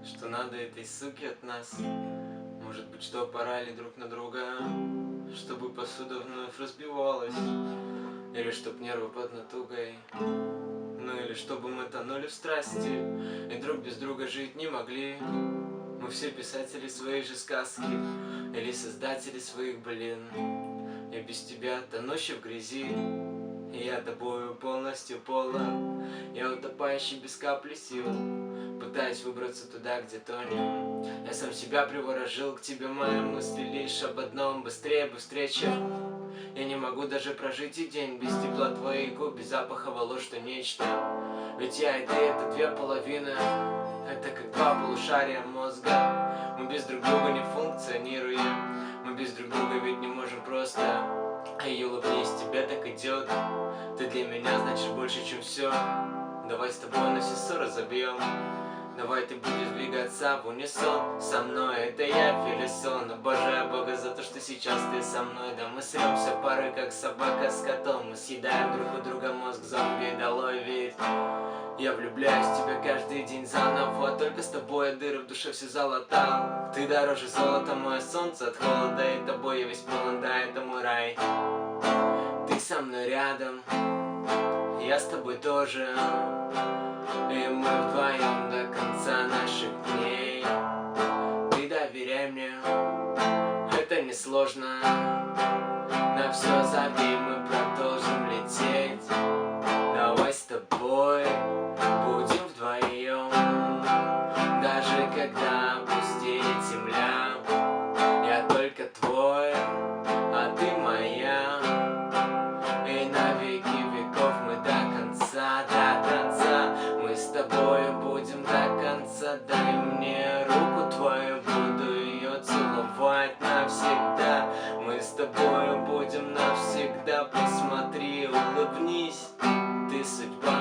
что надо этой суке от нас. Может быть, что пора ли друг на друга, чтобы посуда вновь разбивалась, или чтоб нервы под натугой, ну или чтобы мы тонули в страсти и друг без друга жить не могли. Мы все писатели своей же сказки или создатели своих былин. Я без тебя тонущий в грязи, и я тобою полностью полон. Я утопающий без капли сил, пытаюсь выбраться туда, где тонем. Я сам себя приворожил, к тебе мои мысли лишь об одном: быстрее бы встреча. Я не могу даже прожить и день без тепла твоих губ, без запаха волос, что нечто. Ведь я и ты — это две половины, это как два полушария мозга. Мы без друг друга не функционируем, мы без друг друга ведь не можем просто. Эй, улыбнись, тебе так идет. Ты для меня значит больше, чем все. Давай с тобой на все ссоры забьем. Давай ты будешь двигаться в унисон со мной. Это я, Филисон. Обожаю Бога за то, что сейчас ты со мной. Да мы сремся порой, как собака с котом. Мы съедаем друг у друга мозг, зомби, долой ведь. Я влюбляюсь в тебя каждый день заново. Только с тобой я дыры в душе все залатал. Ты дороже золота, мое солнце от холода. И тобой я весь полон, да, это мой рай. Ты со мной рядом, я с тобой тоже. И мы вдвоем до конца наших дней. Ты доверяй мне, это несложно. На все забей, мы продолжим лететь. Давай с тобой будем вдвоем, даже когда пустеет земля. Я только твой, а ты моя. И на веки веков мы до конца, до конца. Мы с тобой будем до конца. Дай мне руку твою, буду ее целовать навсегда. Мы с тобой будем навсегда. Посмотри, улыбнись, ты судьба.